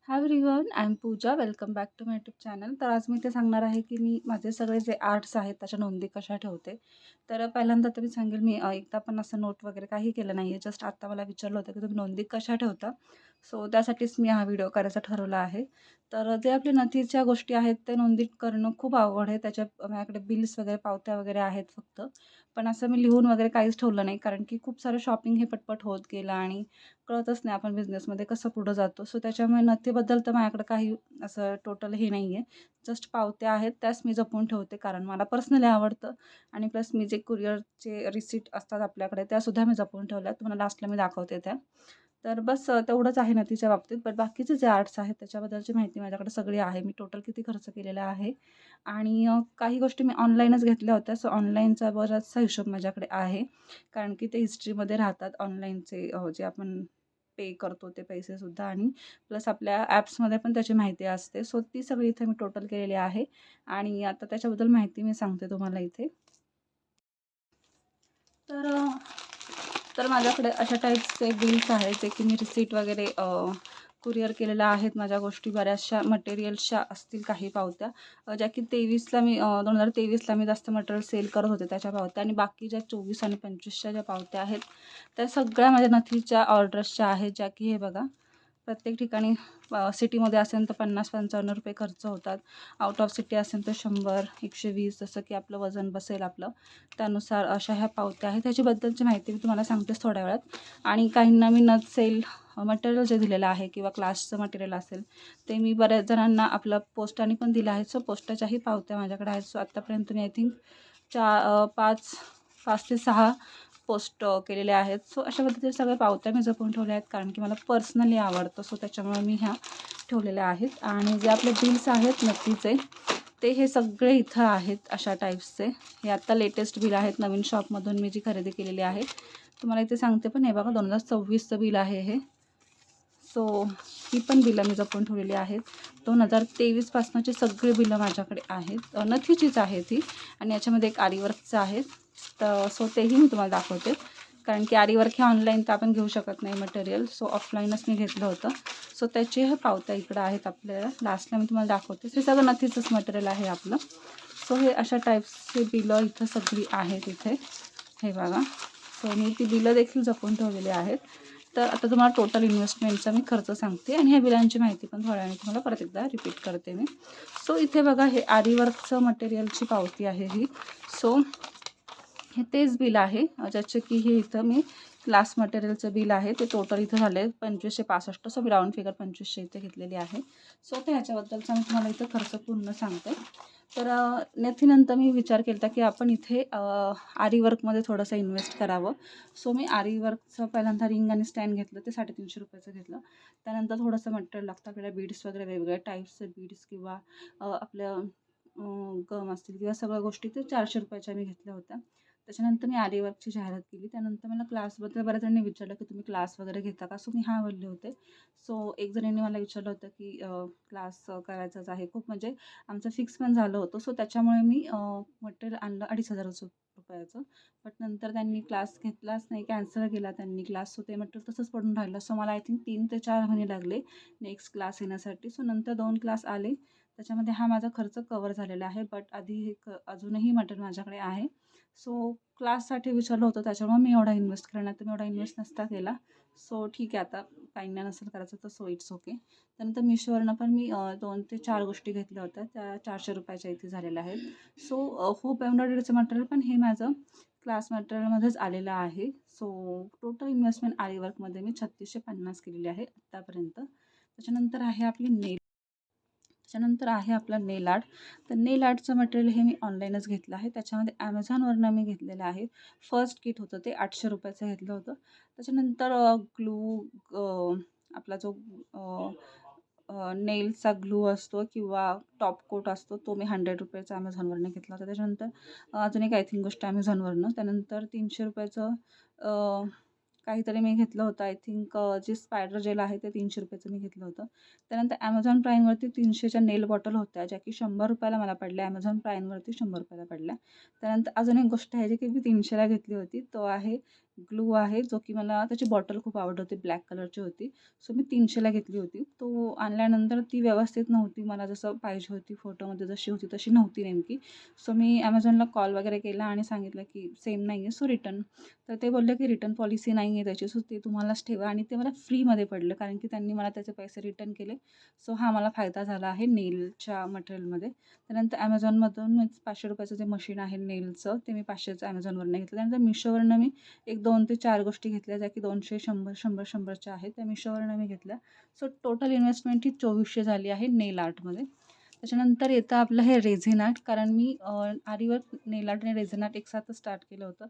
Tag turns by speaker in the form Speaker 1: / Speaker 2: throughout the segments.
Speaker 1: High everyone, I am Pooja. Welcome back to my YouTube channel. तर आज मी ते सांगणार आहे की मी माझे सगळे जे आर्ट्स आहेत त्याच्या नोंदी कशा ठेवते. तर पहिल्यांदा तर मी सांगेल, मी एकदा पण असं नोट वगैरे काही केलं नाही आहे. जस्ट आत्ता मला विचारलं होतं की तुम्ही नोंदी कशा ठेवता. सो त्यासाठीच मी हा व्हिडिओ करायचा ठरवला आहे. तर जे आपले नथीच्या गोष्टी आहेत ते नोंदी करणं खूप अवघड आहे. त्याच्या माझ्याकडे बिल्स वगैरे, पावत्या वगैरे आहेत फक्त. पण असं मी लिहून वगैरे काहीच ठेवलं नाही, कारण की खूप सारं शॉपिंग हे पटपट होत गेलं आणि कळतच नाही आपण बिझनेसमध्ये कसं पुढं जातो. सो त्याच्यामुळे नथीबद्दल तर माझ्याकडे काही असं टोटल हे नाही आहे. जस्ट पावत्या आहेत त्याच मी जपून ठेवते, कारण मला पर्सनली आवडतं. आणि प्लस मी जे कुरिअरचे रिसीट असतात आपल्याकडे त्यासुद्धा मी जपून ठेवल्या. तुम्हाला लास्टला मी दाखवते त्या. तर बस तेवढंच आहे नथीच्या बाबतीत. पण बाकीचे जे आर्ट्स आहेत त्याच्याबद्दलची माहिती माझ्याकडे सगळी आहे. मी टोटल किती खर्च केलेला आहे आणि काही गोष्टी मी ऑनलाईनच घेतल्या होत्या. सो ऑनलाईनचा बराचसा हिशोब माझ्याकडे आहे, कारण की ते हिस्ट्रीमध्ये राहतात ऑनलाईनचे जे आपण पे करतो ते पैसेसुद्धा, आणि प्लस आपल्या ॲप्समध्ये पण त्याची माहिती असते. सो ती सगळी इथे मी टोटल केलेली आहे आणि आता त्याच्याबद्दल माहिती मी सांगते तुम्हाला इथे. तर तर माझ्याकडे अशा टाईपचे बिल्स आहेत जे की मी रिसीट वगैरे कुरिअर केलेल्या आहेत. माझ्या गोष्टी बऱ्याचशा मटेरियल्सच्या असतील, काही पावत्या ज्या की 23ला मी 2023ला मी जास्त मटेरियल सेल करत होते त्याच्या पावत्या, आणि बाकी ज्या 24 आणि 25च्या ज्या पावत्या आहेत त्या सगळ्या माझ्या नथीच्या ऑर्डर्सच्या आहेत. ज्या की हे बघा, प्रत्येक ठिकाणी सिटीमध्ये असेल तर 50-55 रुपये खर्च होतात. आउट ऑफ सिटी असेल तर 100-120, जसं की आपलं वजन बसेल आपलं त्यानुसार अशा ह्या पावत्या आहेत. ह्याच्याबद्दलची माहिती मी तुम्हाला सांगतेच थोड्या वेळात. आणि काहींना मी नथ सेल मटेरियल जे दिलेलं आहे किंवा क्लासचं मटेरियल असेल ते मी बऱ्याच जणांना आपलं पोस्टाने पण दिलं आहे. सो पोस्टाच्याही पावत्या माझ्याकडे आहेत. सो आत्तापर्यंत मी आय थिंक 5 ते 6 पोस्ट केलेले आहेत. सो अशा पद्धतीने सगळ्या पावत्या मी जपून ठेवल्या आहेत, कारण की मला पर्सनली आवडतं. सो त्याच्यामुळे मी ह्या ठेवलेल्या आहेत. आणि जे आपले बिल्स आहेत नथीचे ते हे सगळे इथं आहेत अशा टाईप्सचे. हे आत्ता लेटेस्ट बिल आहेत, नवीन शॉपमधून मी जी खरेदी केलेली आहे. तुम्हाला इथे सांगते पण, हे बघा 2026चं बिल आहे हे. सो ही पण बिलं मी जपून ठेवलेली आहेत. 2023पासूनची सगळी बिलं माझ्याकडे आहेत. नथीचीच आहे ती, आणि याच्यामध्ये एक आरीवर्कचं आहे. तर सो तेही मी तुम्हाला दाखवते, कारण की आरीवर्क हे ऑनलाईन तर आपण घेऊ शकत नाही मटेरियल. सो ऑफलाईनच मी घेतलं होतं. सो त्याचे हे पावत्या इकडं आहेत आपल्याला. लास्टला मी तुम्हाला दाखवते. हे सगळं नथीचंच मटेरियल आहे आपलं. सो हे अशा टाईप्सचे बिलं इथं सगळी आहेत इथे. हे बघा. सो मी ती बिलं देखील जपून ठेवलेली आहेत. तर आता तुम्हाला टोटल इन्व्हेस्टमेंटचा मी खर्च सांगते, आणि ह्या बिलांची माहिती पण थोड्या वेळाने तुम्हाला परत एकदा रिपीट करते मी. सो इथे बघा, हे आरीवर्कचं मटेरियलची पावती आहे ही. सो हे तेच बिल आहे ज्याचे की हे इथं मी क्लास मटेरियलचं बिल आहे. ते टोटल इथं झाले 2565. सो मी राऊंड फिगर 2500 इथे घेतलेली आहे. सो ते ह्याच्याबद्दलचा मी तुम्हाला इथं खर्च पूर्ण सांगते. तर नथीनंतर मी विचार केला होता की आपण इथे आरीवर्कमध्ये थोडंसं इन्व्हेस्ट करावं. सो मी आरीवर्कचं पहिल्यांदा रिंग आणि स्टँड घेतलं, ते 350 रुपयाचं घेतलं. त्यानंतर थोडंसं मटेरियल लागतं आपल्याला, बीड्स वगैरे वेगवेगळ्या टाईप्सचे बीड्स किंवा आपल्या गम असतील किंवा सगळ्या गोष्टी, ते 400 रुपयाच्या मी घेतल्या होत्या. त्याच्यानंतर मी आरीवर्कची जाहिरात केली. त्यानंतर मला क्लासबद्दल बऱ्याच जणांनी विचारलं की तुम्ही क्लास वगैरे घेता का? सो मी हां बोलले होते. सो एक जणीने मला विचारलं होतं की क्लास करायचाच आहे खूप, म्हणजे आमचं फिक्स पण झालं होतं. सो त्याच्यामुळे मी मटेरियल आणलं 2500 रुपयाचं. बट नंतर त्यांनी क्लास घेतलाच नाही, कॅन्सल केला त्यांनी क्लास. सो ते मटेरियल तसंच पडून राहिलं. सो मला आय थिंक 3 ते 4 महिने लागले नेक्स्ट क्लास येण्यासाठी. सो नंतर 2 क्लास आले, त्याच्यामध्ये हा माझा खर्च कवर झालेला आहे. बट आधी अजूनही मटेरियल माझ्याकडे आहे. सो क्लाससाठी विचारलं होतं, त्याच्यामुळे मी एवढा इन्व्हेस्ट केला, नाही तर मी एवढा इन्व्हेस्ट नसता केला. सो ठीक आहे, आता काहींना नसेल करायचं तर सो इट्स ओके. त्यानंतर मिशोवरनं पण मी 2 ते 4 गोष्टी घेतल्या होत्या, त्या 400 रुपयाच्या इथे झालेल्या आहेत. सो होप एम्ब्रॉयडरीचं मटेरियल पण हे माझं क्लास मटेरियलमध्येच आलेलं आहे. सो टोटल इन्व्हेस्टमेंट आरीवर्कमध्ये मी 3650 केलेली आहे आत्तापर्यंत. त्याच्यानंतर आहे आपली त्याच्यानंतर आहे आपला नेल आर्ट. तर नेल आर्टचं मटेरियल हे मी ऑनलाईनच घेतलं आहे. त्याच्यामध्ये ॲमेझॉनवरनं मी घेतलेलं आहे. फर्स्ट किट होतं ते 800 रुपयाचं घेतलं होतं. त्याच्यानंतर आपला जो नेलचा ग्लू असतो किंवा टॉप कोट असतो, तो मी 100 रुपयाचा ॲमेझॉनवरनं घेतला होता. त्याच्यानंतर अजून एक आय थिंक गोष्ट ॲमेझॉनवरनं. त्यानंतर 300 रुपयाचं काहीतरी मी घेतलं होतं, आय थिंक जे स्पायडर जेल आहे ते 300 रुपयाचं मी घेतलं होतं. त्यानंतर ॲमेझॉन प्राईमवरती 300च्या नेल बॉटल होत्या, ज्या की 100 रुपयाला मला पडल्या. ॲमेझॉन प्राईमवरती 100 रुपयाला पडल्या. त्यानंतर अजून एक गोष्ट आहे जी की मी 300ला घेतली होती, तो आहे ग्लू आहे, जो की मला त्याची बॉटल खूप आवडत होती, ब्लॅक कलरची होती. सो मी 300ला घेतली होती. तो आणल्यानंतर ती व्यवस्थित नव्हती, मला जसं पाहिजे होती फोटोमध्ये जशी होती तशी नव्हती नेमकी. सो मी Amazonला कॉल वगैरे केला आणि सांगितलं की सेम नाही आहे, सो रिटर्न. तर ते बोलले की रिटर्न पॉलिसी नाही आहे त्याची, सो ते तुम्हालाच ठेवा. आणि ते मला फ्रीमध्ये पडलं कारण की त्यांनी मला त्याचे पैसे रिटर्न केले. सो हा मला फायदा झाला आहे नेलच्या मटेरियलमध्ये. त्यानंतर Amazonमधून मी ₹500चं जे मशीन आहे नेलचं, ते मी 500चं Amazonवरनं घेतलं. त्यानंतर Mishoवरनं मी एक 2 ते 4 गोष्टी घेतल्या, ज्या की 200, 100, 100, 100च्या आहेत. त्या Mishoवरनं मी घेतल्या. सो टोटल इन्व्हेस्टमेंट ही 2400 झाली आहे नेल आर्टमध्ये. त्याच्यानंतर येतं आपलं हे रेझिन आर्ट, कारण मी आरीवर्क, नेल आर्ट आणि रेझिन आर्ट एकसाथच स्टार्ट केलं होतं.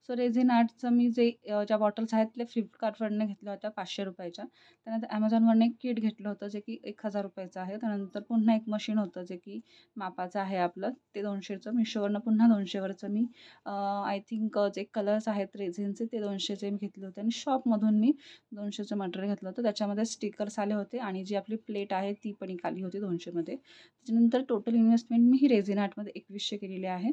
Speaker 1: सो रेझिन आर्टचं मी जे ज्या बॉटल्स आहेत त्या Flipkartवरनं घेतल्या होत्या ₹500च्या. त्यानंतर Amazonवरनं एक किट घेतलं होतं, जे की ₹1000चं आहे. त्यानंतर पुन्हा एक मशीन होतं, जे की मापाचं आहे आपलं, ते 200चं. Mishoवरनं पुन्हा 200वरचं मी आय थिंक जे कलर्स आहेत रेझिनचे ते 200चे मी घेतले होते. आणि शॉपमधून मी 200चं मटेरियल घेतलं होतं. त्याच्यामध्ये स्टिकर्स आले होते आणि जी आपली प्लेट आहे ती पण एक आली होती 200मध्ये. त्याच्यानंतर टोटल इन्व्हेस्टमेंट मी ही रेझिन आर्टमध्ये 2100 केलेली आहे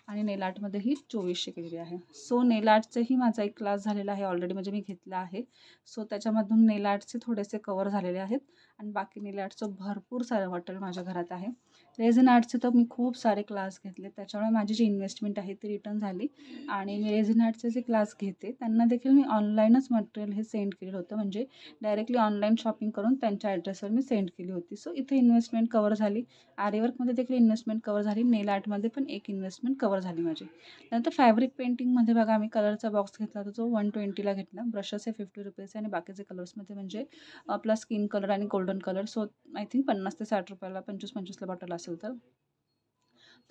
Speaker 1: आणि नेल आर्टमध्येही 2400 केलेली आहे. सो नेल आर्टचाही माझा एक क्लास झालेला आहे ऑलरेडी, म्हणजे मी घेतला आहे. सो त्याच्यामधून नेल आर्टचे थोडेसे कवर झालेले आहेत आणि बाकी नेल आर्टचं भरपूर सारं मटेरियल माझ्या घरात आहे. रेझिन आर्टचे तर मी खूप सारे क्लास घेतले, त्याच्यामुळे माझी जी इन्व्हेस्टमेंट आहे ती रिटर्न झाली. आणि मी रेझिन आर्टचे जे क्लास घेते त्यांना देखील मी ऑनलाईनच मटेरियल हे सेंड केलेलं होतं, म्हणजे डायरेक्टली ऑनलाईन शॉपिंग करून त्यांच्या ॲड्रेसवर मी सेंड केली होती. सो इथे इन्व्हेस्टमेंट कवर झाली. आरीवर्कमध्ये देखील इन्व्हेस्टमेंट कवर झाली. नेल आर्टमध्ये पण एक इन्व्हेस्टमेंट कवर झाली माझी. त्यानंतर फॅब्रिक पेंटिंगमध्ये बघा, मी कलरचा बॉक्स घेतला होता, जो 120ला घेतला. ब्रशेस हे ₹50 आणि बाकीचे कलर्समध्ये म्हणजे आपला स्किन कलर आणि golden colour. So I think 50 ते 60 ला, 25-25ला बॉटल असेल तर.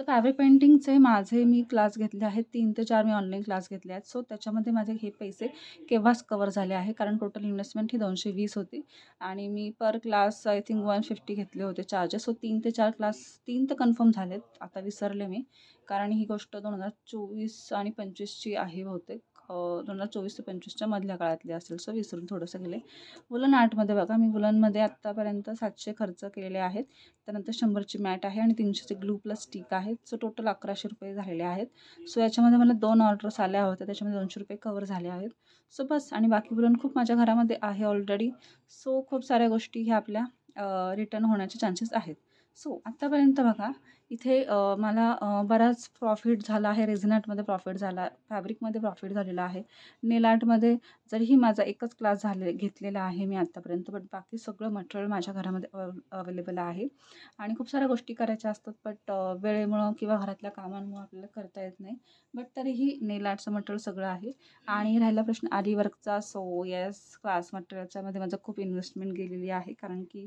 Speaker 1: तर फॅब्रिक पेंटिंगचे माझे मी क्लास घेतले आहेत, 3 ते 4 मी ऑनलाईन क्लास घेतले आहेत. सो त्याच्यामध्ये माझे हे पैसे केव्हाच कवर झाले आहे, कारण टोटल इन्व्हेस्टमेंट ही 220 होती आणि मी पर क्लास आय थिंक 150 घेतले होते चार्जेस. सो 3 ते 4 क्लास, 3 तर कन्फर्म झालेत, आता विसरले मी, कारण ही गोष्ट 2024 आणि 25ची आहे बहुतेक. 2024 ते 25च्या मधल्या काळातली असेल, सो विसरून थोडंसं गेले. वुलन आर्टमध्ये बघा, मी वुलनमध्ये आत्तापर्यंत 700 खर्च केलेले आहेत. त्यानंतर 100ची मॅट आहे आणि 300चे ग्लू प्लस स्टिक आहेत. सो टोटल ₹1100 झालेले आहेत. सो याच्यामध्ये मला 2 ऑर्डर्स आल्या होत्या, त्याच्यामध्ये ₹200 कवर झाले आहेत. सो बस. आणि बाकी वुलन खूप माझ्या घरामध्ये आहे ऑलरेडी. सो खूप साऱ्या गोष्टी ह्या आपल्या रिटर्न होण्याचे चान्सेस आहेत. सो आत्तापर्यंत बघा, इथे मला बराच प्रॉफिट झाला आहे. रेझिन आर्टमध्ये प्रॉफिट झाला, फॅब्रिकमध्ये प्रॉफिट झालेला आहे. नेल आर्टमध्ये जरीही माझा एकच क्लास घेतलेला आहे मी आत्तापर्यंत, बट बाकी सगळं मटेरियल माझ्या घरामध्ये अवेलेबल आहे. आणि खूप साऱ्या गोष्टी करायच्या असतात, बट वेळेमुळं किंवा घरातल्या कामांमुळं आपल्याला करता येत नाही. बट तरीही नेल आर्टचं मटेरियल सगळं आहे. आणि राहिला प्रश्न आरी वर्कचा, सो येस, क्लास मटेरियलच्यामध्ये माझं खूप इन्व्हेस्टमेंट गेलेली आहे, कारण की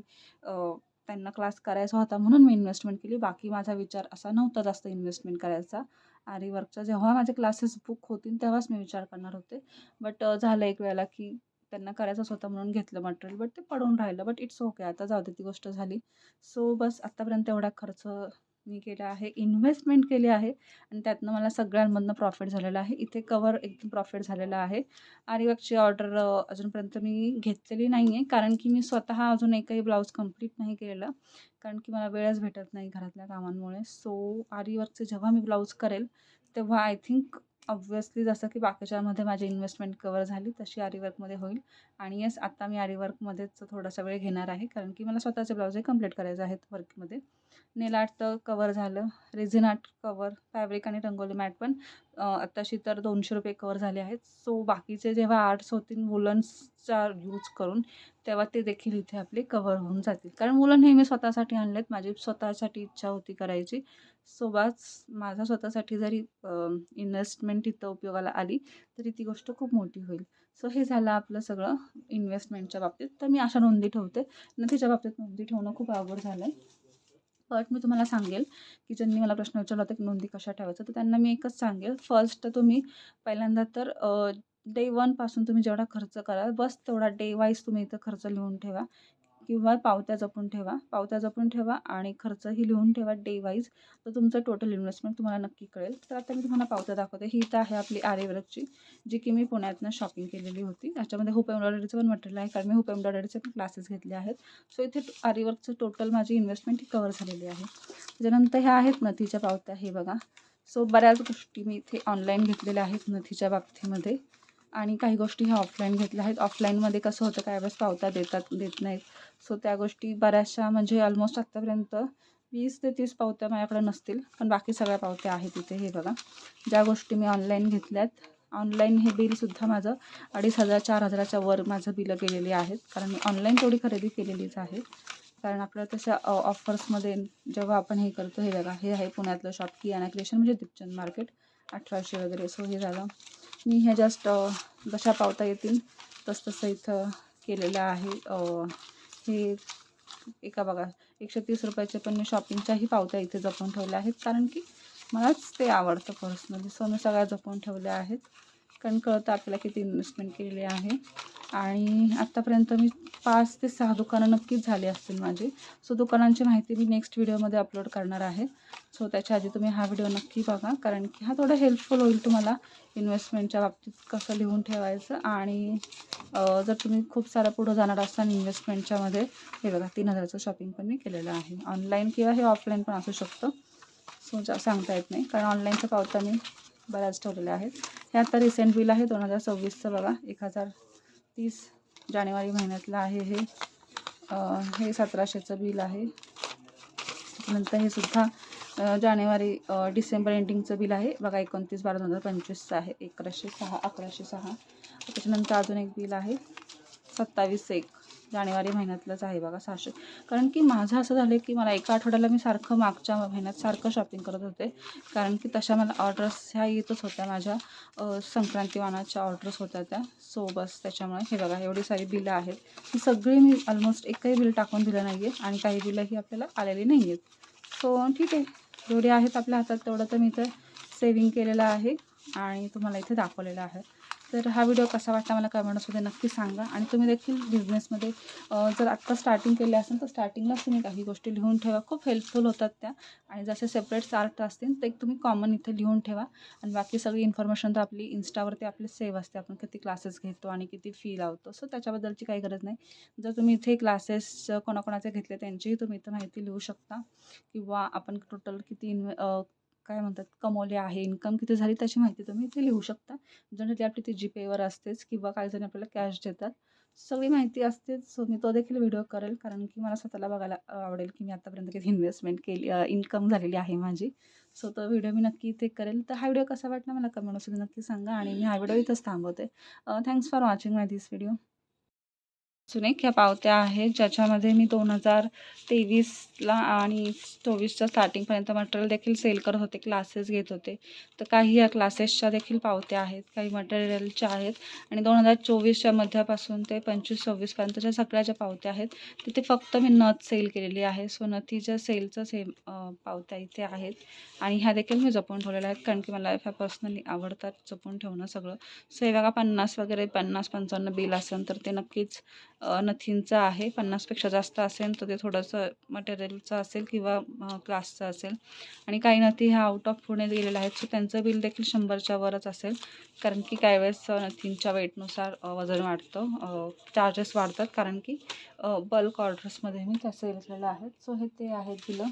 Speaker 1: त्यांना क्लास करायचा होता म्हणून मी इन्व्हेस्टमेंट केली. बाकी माझा विचार असा नव्हता जास्त इन्व्हेस्टमेंट करायचा. आरी वर्कचा जेव्हा माझे क्लासेस बुक होतील तेव्हाच मी विचार करणार होते. बट झालं एक वेळेला की त्यांना करायचंच होतं म्हणून घेतलं मटेरियल, बट ते पडून राहिलं. बट इट्स ओके, आता जाऊ दे, ती गोष्ट झाली. सो बस, आत्तापर्यंत एवढा खर्च मी केला आहे, इन्व्हेस्टमेंट केली आहे आणि त्यातनं मला सगळ्यांमधनं प्रॉफिट झालेलं आहे. इथे कवर एकदम प्रॉफिट झालेलं आहे. आरीवर्कची ऑर्डर अजूनपर्यंत मी घेतलेली नाही आहे, कारण की मी स्वतः अजून एकही ब्लाऊज कंप्लीट नाही केलेला, कारण की मला वेळच भेटत नाही घरातल्या कामांमुळे. सो आरीवर्कचे जेव्हा मी ब्लाऊज करेल तेव्हा आय थिंक ऑब्व्हियसली जसं की बाकीच्यामध्ये माझी इन्व्हेस्टमेंट कवर झाली तशी आरीवर्कमध्ये होईल. आणि येस, आता मी आरीवर्कमध्येच थोडासा वेळ घेणार आहे, कारण की मला स्वतःचे ब्लाऊजही कंप्लीट करायचे आहेत वर्कमध्ये. नेल आर्ट तर कवर झालं, रेझिन आर्ट कवर, फॅब्रिक आणि रंगोली मॅट पण आत्ताशी तर ₹200 कवर झाले आहेत. सो बाकीचे जेव्हा आर्ट्स होतील वुलन्सचा यूज करून, तेव्हा ते देखील इथे आपले कवर होऊन जातील, कारण वुलन हे मी स्वतःसाठी आणलेत, माझी स्वतःसाठी इच्छा होती करायची. सो बस, माझ्या स्वतःसाठी जरी इन्व्हेस्टमेंट इथं उपयोगाला आली तरी ती गोष्ट खूप मोठी होईल. सो हे झालं आपलं सगळं इन्व्हेस्टमेंटच्या बाबतीत. तर मी अशा नोंदी ठेवते. नथीच्या बाबतीत नोंदी ठेवणं खूप अवघड झालं आहे. बट मी तुम्हाला सांगेल, की ज्यांनी मला प्रश्न विचारला होता की नोंदी कशा ठेवायचं, तर त्यांना मी एकच सांगेल, फर्स्ट तुम्ही पहिल्यांदा तर डे 1 पासून तुम्ही जेवढा खर्च कराल बस तेवढा डे वाईज तुम्ही इथं खर्च लिहून ठेवा, किंवा पावत्या जपून ठेवा. पावत्या जपून ठेवा आणि खर्चही लिहून ठेवा डे वाईज. तर तुमचं टोटल इन्व्हेस्टमेंट तुम्हाला नक्की कळेल. तर आता मी तुम्हाला पावत्या दाखवते. ही तर आहे आपली आरीवर्कची, जी की मी पुण्यातनं शॉपिंग केलेली होती. त्याच्यामध्ये हुप एम्ब्रॉयडरीचं पण मटेरियल आहे, कारण मी हुप एम्ब्रॉयडरीचे पण क्लासेस घेतले आहेत. सो इथे आरीवर्कचं टोटल माझी इन्व्हेस्टमेंट ही कवर झालेली आहे. त्याच्यानंतर ह्या आहेत नथीच्या पावत्या, हे बघा. सो बऱ्याच गोष्टी मी इथे ऑनलाईन घेतलेल्या आहेत नथीच्या बाबतीमध्ये. आणि काही गोष्टी ह्या ऑफलाईन घेतल्या आहेत. ऑफलाईनमध्ये कसं होतं काही वेळेस पावत्या देत नाहीत. सो त्या गोष्टी बऱ्याचशा म्हणजे ऑलमोस्ट आत्तापर्यंत 20 ते 30 पावत्या माझ्याकडे नसतील, पण बाकी सगळ्या पावत्या आहेत इथे. हे बघा, ज्या गोष्टी मी ऑनलाईन घेतल्यात, ऑनलाईन हे बिलसुद्धा माझं 2500-4000च्या वर माझं बिलं गेलेली आहेत. कारण मी ऑनलाईन तेवढी खरेदी केलेलीच आहे. कारण आपल्याला तशा ऑफर्समध्ये जेव्हा आपण हे करतो, हे बघा, हे आहे पुण्यातलं शॉप कियाना क्रिएशन म्हणजे दीपचंद मार्केट, 1800 वगैरे. सो हे झालं. मी ह्या जस्ट जशा पावता येतील तसं इथं केलेलं आहे. हे एका बघा 130 रुपयाचे पण मी शॉपिंगच्याही पावत्या इथे जपून ठेवल्या आहेत, कारण की मलाच ते आवडतं पर्सनली. सो मी सगळ्या जपून ठेवल्या आहेत, कारण कळतं आपल्याला किती इन्व्हेस्टमेंट केलेली आहे. आणि आत्तापर्यंत मी 5 ते 6 दुकानं नक्कीच झाली असतील माझी. सो दुकानांची माहिती मी नेक्स्ट व्हिडिओमध्ये अपलोड करणार आहे. सो त्याच्या आधी तुम्ही हा व्हिडिओ नक्की बघा, कारण की हा थोडा हेल्पफुल होईल तुम्हाला इन्व्हेस्टमेंटच्या बाबतीत कसं लिहून ठेवायचं. आणि जर तुम्ही खूप सारा पुढं जाणार असाल इन्व्हेस्टमेंटच्यामध्ये, हे बघा 3000चं शॉपिंग पण मी केलेलं आहे. ऑनलाईन किंवा हे ऑफलाईन पण असू शकतं. सो सांगता येत नाही, कारण ऑनलाईनच्या पावत्या मी बऱ्याच ठेवलेल्या आहेत. हे आता रिसेंट बिल आहे 2026चं बघा, 1030 जानेवारी महिन्यातलं आहे हे. हे 1700चं बिल आहे. नंतर हे सुद्धा डिसेंबर एंडिंगचं बिल आहे बघा, 29/12/2025चं आहे, 1106. त्याच्यानंतर अजून एक बिल आहे 27/1 जानेवारी महिन्यातलंच आहे बघा, 600. कारण की माझं असं झालं की मला एका आठवड्याला मी सारखं मागच्या महिन्यात सारखं शॉपिंग करत होते, कारण की तशा मला ऑर्डर्स ह्या येतच होत्या माझ्या. संक्रांती वाणाच्या ऑर्डर्स होत्या त्या. सो बस त्याच्यामुळे हे बघा एवढी सारी बिलं आहेत. ही सगळी मी ऑलमोस्ट एकही बिल टाकून दिलं नाही आहे, आणि काही बिलं ही आपल्याला आलेली नाही आहेत. सो ठीक आहे, जेवढे आहेत आपल्या हातात तेवढं तर मी इथं सेविंग केलेलं आहे आणि तुम्हाला इथे दाखवलेलं आहे. तर हा व्हिडिओ कसा वाटला मला कमेंट्समध्ये नक्की सांगा. आणि तुम्ही देखील बिझनेसमध्ये जर आत्ता स्टार्टिंग केले असेल तर स्टार्टिंगलाच तुम्ही काही गोष्टी लिहून ठेवा, खूप हेल्पफुल होतात त्या. आणि जसे सेपरेट चार्ट असतील ते तुम्ही कॉमन इथे लिहून ठेवा. आणि बाकी सगळी इन्फॉर्मेशन तर आपली इन्स्टावरती आपली सेव्ह असते, आपण किती क्लासेस घेतो आणि किती फी लावतो. सो त्याच्याबद्दलची काही गरज नाही. जर तुम्ही इथे क्लासेस कोणाकोणाचे घेतले त्यांचीही तुम्ही इथं माहिती लिहू शकता, किंवा आपण टोटल किती काय म्हणतात कमवले आहे, इन्कम किती झाली त्याची माहिती तुम्ही इथे लिहू शकता. जनरली आपली ती जीपेवर असतेच, किंवा काही जण आपल्याला कॅश देतात, सगळी माहिती असतेच. सो मी तो देखील व्हिडिओ करेल, कारण की मला स्वतःला बघायला आवडेल की मी आतापर्यंत किती इन्व्हेस्टमेंट केली, इन्कम झालेली आहे माझी. सो तो व्हिडिओ मी नक्की इथे करेल. तर हा व्हिडिओ कसा वाटला मला कमेंट्समध्ये नक्की सांगा, आणि मी हा व्हिडिओ इथंच थांबवते. Thanks for watching my this video. अजून एक ह्या पावत्या आहेत ज्याच्यामध्ये मी 2023ला आणि 24च्या स्टार्टिंगपर्यंत मटेरियल देखील सेल करत होते, क्लासेस घेत होते. तर काही या क्लासेसच्या देखील पावत्या आहेत, काही मटेरियलच्या आहेत. आणि 2024च्या मध्यापासून ते 25-26पर्यंतच्या सगळ्या ज्या पावत्या आहेत तिथे फक्त मी नथ सेल केलेली आहे. सो नथीच्या सेलचं सेम पावत्या इथे आहेत. आणि ह्या देखील मी जपून ठेवलेल्या आहेत, कारण की मला ह्या पर्सनली आवडतात जपून ठेवणं सगळं. सो हे बघा 50 वगैरे 50-55 बिल असेल तर ते नक्कीच नथींचं आहे. 50पेक्षा जास्त असेल तर ते थोडंसं मटेरियलचं असेल किंवा क्लासचं असेल. आणि काही नथी ह्या आउट ऑफ पुणे गेलेल्या आहेत, सो त्यांचं बिल देखील 100च्या वरच असेल, कारण की काही वेळेस नथींच्या वेटनुसार वजन वाढतं, चार्जेस वाढतात, कारण की बल्क ऑर्डर्समध्ये मी त्या सेल केलेल्या आहेत. सो हे ते आहेत बिलं.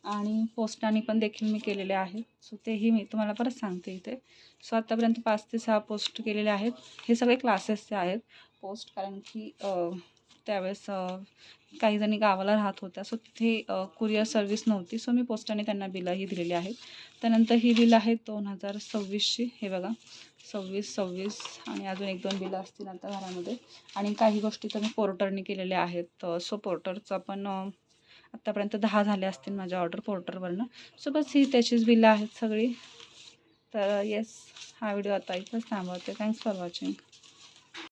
Speaker 1: आणि पोस्टाने पण देखील मी केलेले आहेत, सो तेही मी तुम्हाला परत सांगते इथे. सो आत्तापर्यंत 5 ते 6 पोस्ट केलेले आहेत. हे सगळे क्लासेसचे आहेत पोस्ट, कारण की त्यावेळेस काही जणी गावाला राहत होत्या, सो तिथे कुरिअर सर्व्हिस नव्हती. सो मी पोस्टाने त्यांना बिलंही दिलेली आहेत. त्यानंतर ही बिल आहेत 2026ची, हे बघा 26 आणि अजून 1-2 बिलं असतील आता घरामध्ये. आणि काही गोष्टी तर मी पोर्टरने केलेल्या आहेत. सो पोर्टरचा पण आत्तापर्यंत 10 झाले असतील माझ्या ऑर्डर पोर्टरवरनं. सो बस ही त्याचीच बिलं आहेत सगळी. तर येस, हा व्हिडिओ आता इथंच थांबवते. Thanks for watching.